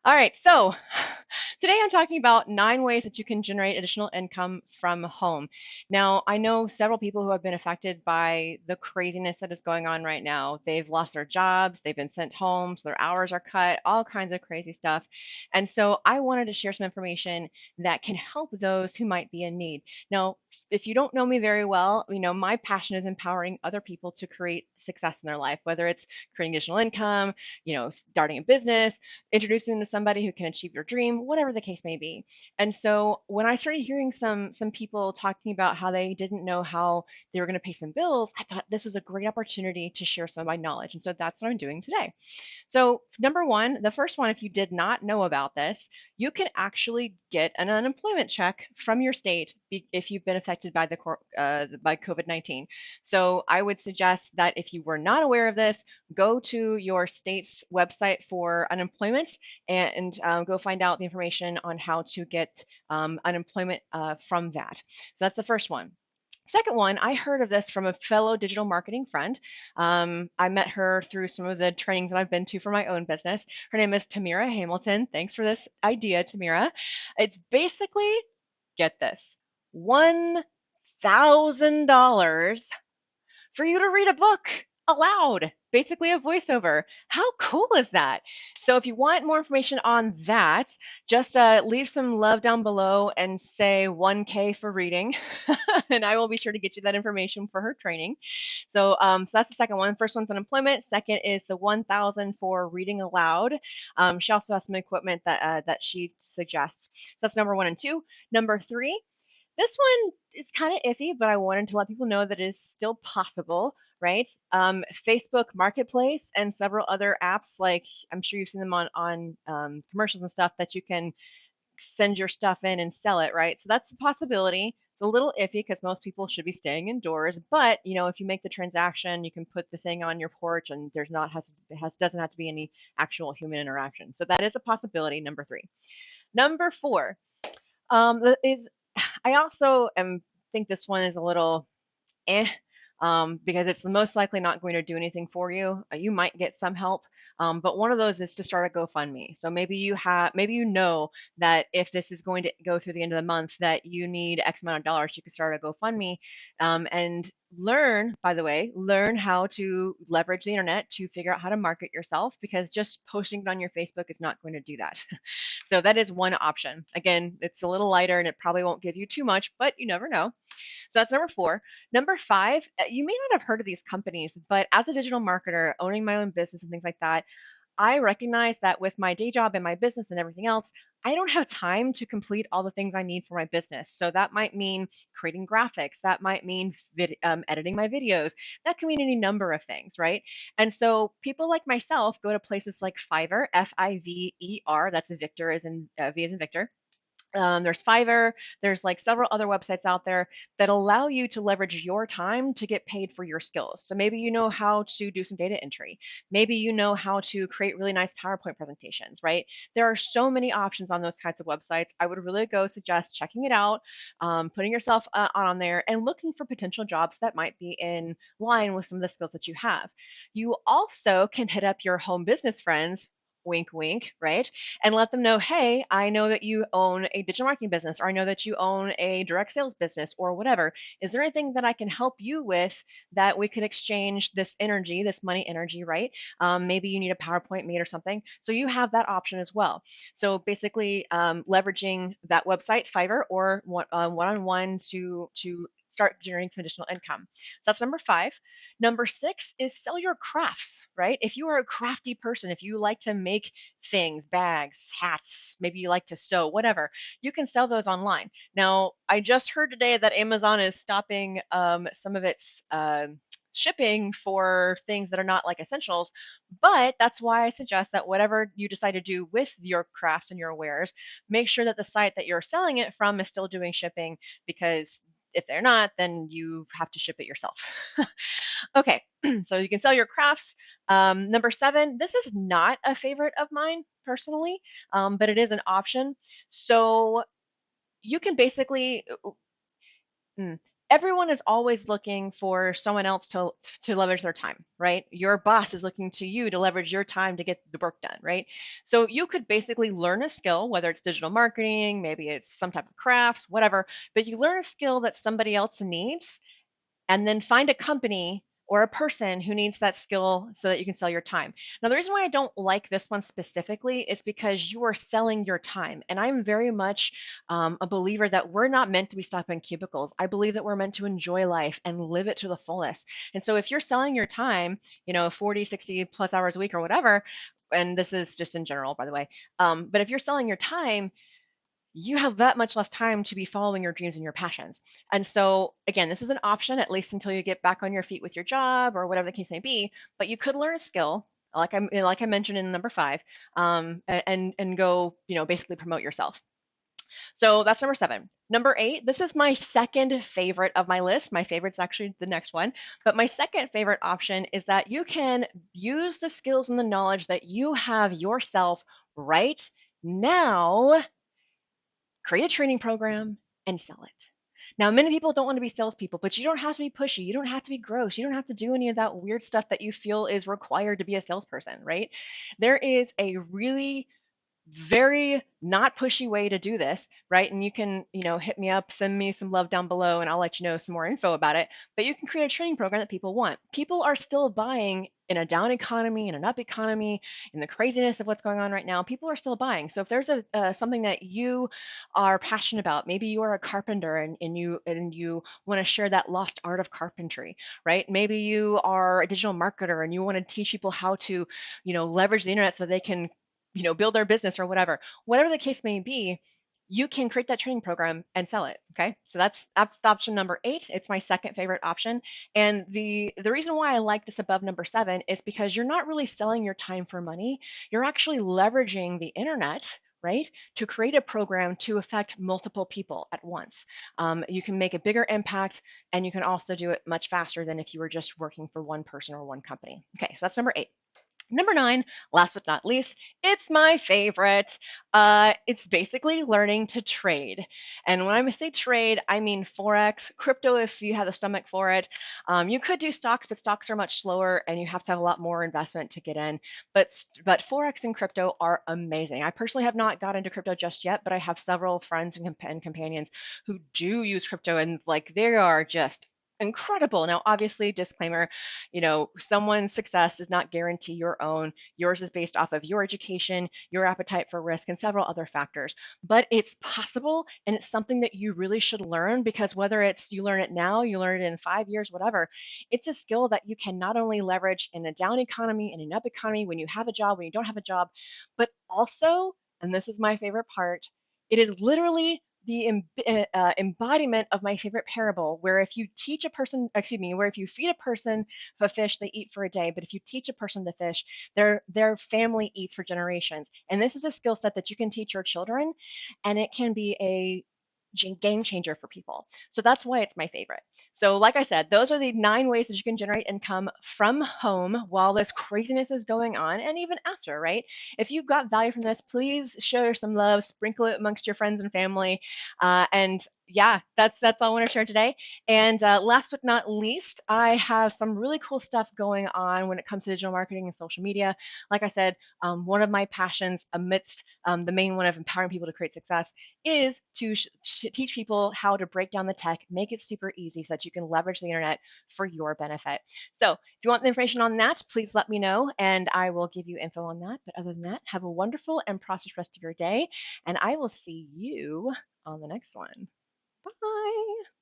All right, so today I'm talking about 9 ways that you can generate additional income from home. Now, I know several people who have been affected by the craziness that is going on right now. They've lost their jobs, they've been sent home, so their hours are cut, all kinds of crazy stuff. And so I wanted to share some information that can help those who might be in need. Now, if you don't know me very well, my passion is empowering other people to create success in their life, whether it's creating additional income, starting a business, introducing them to somebody who can achieve your dream, whatever the case may be. And so when I started hearing some people talking about how they didn't know how they were going to pay some bills, I thought this was a great opportunity to share some of my knowledge. And so that's what I'm doing today. So, number one, the first one, if you did not know about this, you can actually get an unemployment check from your state if you've been affected by by COVID-19. So, I would suggest that if you were not aware of this, go to your state's website for unemployment and go find out the information on how to get unemployment from that. So, that's the first one. Second one, I heard of this from a fellow digital marketing friend. I met her through some of the trainings that I've been to for my own business. Her name is Tamira Hamilton. Thanks for this idea, Tamira. It's basically, get this, $1,000 for you to read a book aloud, basically a voiceover. How cool is that? So if you want more information on that, just leave some love down below and say 1K for reading, and I will be sure to get you that information for her training. So that's the second one. First one's unemployment. Second is the 1,000 for reading aloud. She also has some equipment that she suggests. So that's number one and two. Number three, this one is kind of iffy, but I wanted to let people know that it is still possible, right? Facebook Marketplace and several other apps, like I'm sure you've seen them on commercials and stuff, that you can send your stuff in and sell it, right? So that's a possibility. It's a little iffy because most people should be staying indoors, but if you make the transaction, you can put the thing on your porch, and there's not has it has doesn't have to be any actual human interaction. So that is a possibility. Number three. Number four is I also think this one is a little eh, because it's most likely not going to do anything for you. You might get some help, but one of those is to start a GoFundMe. So maybe you know that if this is going to go through the end of the month, that you need X amount of dollars. You could start a GoFundMe, and learn how to leverage the internet to figure out how to market yourself, because just posting it on your Facebook is not going to do that. So that is one option. Again, it's a little lighter and it probably won't give you too much, but you never know. So that's number four. Number five, you may not have heard of these companies, but as a digital marketer, owning my own business and things like that, I recognize that with my day job and my business and everything else, I don't have time to complete all the things I need for my business. So that might mean creating graphics, that might mean editing my videos, that can mean any number of things, right? And so people like myself go to places like Fiverr, Fiverr, that's a Victor as in V as in Victor. There's Fiverr, there's like several other websites out there that allow you to leverage your time to get paid for your skills. So maybe you know how to do some data entry. Maybe you know how to create really nice PowerPoint presentations, right? There are so many options on those kinds of websites. I would really suggest checking it out, putting yourself on there and looking for potential jobs that might be in line with some of the skills that you have. You also can hit up your home business friends, wink, wink, right? And let them know, hey, I know that you own a digital marketing business, or I know that you own a direct sales business, or whatever. Is there anything that I can help you with that we could exchange this energy, this money energy, right? Maybe you need a PowerPoint made or something. So you have that option as well. So basically, leveraging that website, Fiverr, or one-on-one to start generating some additional income. So that's number five. Number six is sell your crafts, right? If you are a crafty person, if you like to make things, bags, hats, maybe you like to sew, whatever, you can sell those online. Now, I just heard today that Amazon is stopping some of its shipping for things that are not like essentials, but that's why I suggest that whatever you decide to do with your crafts and your wares, make sure that the site that you're selling it from is still doing shipping, because if they're not, then you have to ship it yourself. Okay, so you can sell your crafts. Number seven, this is not a favorite of mine personally, but it is an option. So you can basically, everyone is always looking for someone else to leverage their time, right? Your boss is looking to you to leverage your time to get the work done, right? So you could basically learn a skill, whether it's digital marketing, maybe it's some type of crafts, whatever, but you learn a skill that somebody else needs, and then find a company or a person who needs that skill so that you can sell your time. Now, the reason why I don't like this one specifically is because you are selling your time. And I'm very much a believer that we're not meant to be stuck in cubicles. I believe that we're meant to enjoy life and live it to the fullest. And so if you're selling your time, 40, 60 plus hours a week or whatever, and this is just in general, by the way, but if you're selling your time, you have that much less time to be following your dreams and your passions. And so, again, this is an option, at least until you get back on your feet with your job or whatever the case may be. But you could learn a skill, like I mentioned in number five, and go, basically promote yourself. So that's number seven. Number eight, this is my second favorite of my list. My favorite's actually the next one. But my second favorite option is that you can use the skills and the knowledge that you have yourself right now, create a training program, and sell it. Now, many people don't want to be salespeople, but you don't have to be pushy. You don't have to be gross. You don't have to do any of that weird stuff that you feel is required to be a salesperson, right? There is a really very not pushy way to do this, right? And you can, hit me up, send me some love down below, and I'll let you know some more info about it. But you can create a training program that people want. People are still buying in a down economy, in an up economy, in the craziness of what's going on right now. People are still buying. So if there's something that you are passionate about, maybe you are a carpenter and you want to share that lost art of carpentry, right? Maybe you are a digital marketer and you want to teach people how to, leverage the internet so they can build their business or whatever the case may be, you can create that training program and sell it. Okay. So that's option number eight. It's my second favorite option. And the reason why I like this above number seven is because you're not really selling your time for money. You're actually leveraging the internet, right, to create a program to affect multiple people at once. You can make a bigger impact, and you can also do it much faster than if you were just working for one person or one company. Okay, so that's number eight. Number nine, last but not least, it's my favorite. It's basically learning to trade. And when I say trade, I mean Forex, crypto if you have the stomach for it. You could do stocks, but stocks are much slower and you have to have a lot more investment to get in. But Forex and crypto are amazing. I personally have not got into crypto just yet, but I have several friends and companions who do use crypto, and like they are just incredible. Now, obviously, disclaimer, someone's success does not guarantee your own. Yours is based off of your education, your appetite for risk, and several other factors. But it's possible, and it's something that you really should learn, because whether it's you learn it now, you learn it in 5 years, whatever, it's a skill that you can not only leverage in a down economy, in an up economy, when you have a job, when you don't have a job, but also, and this is my favorite part, it is literally the embodiment of my favorite parable, where if you teach a person, excuse me, where if you feed a person a fish, they eat for a day, but if you teach a person to fish, their family eats for generations. And this is a skill set that you can teach your children, and it can be a game changer for people. So that's why it's my favorite. So like I said, those are the 9 ways that you can generate income from home while this craziness is going on, and even after, right? If you got value from this, please show some love, sprinkle it amongst your friends and family. And yeah, that's all I want to share today. And last but not least, I have some really cool stuff going on when it comes to digital marketing and social media. Like I said, one of my passions amidst the main one of empowering people to create success is to teach people how to break down the tech, make it super easy so that you can leverage the internet for your benefit. So if you want the information on that, please let me know and I will give you info on that. But other than that, have a wonderful and prosperous rest of your day, and I will see you on the next one. Bye.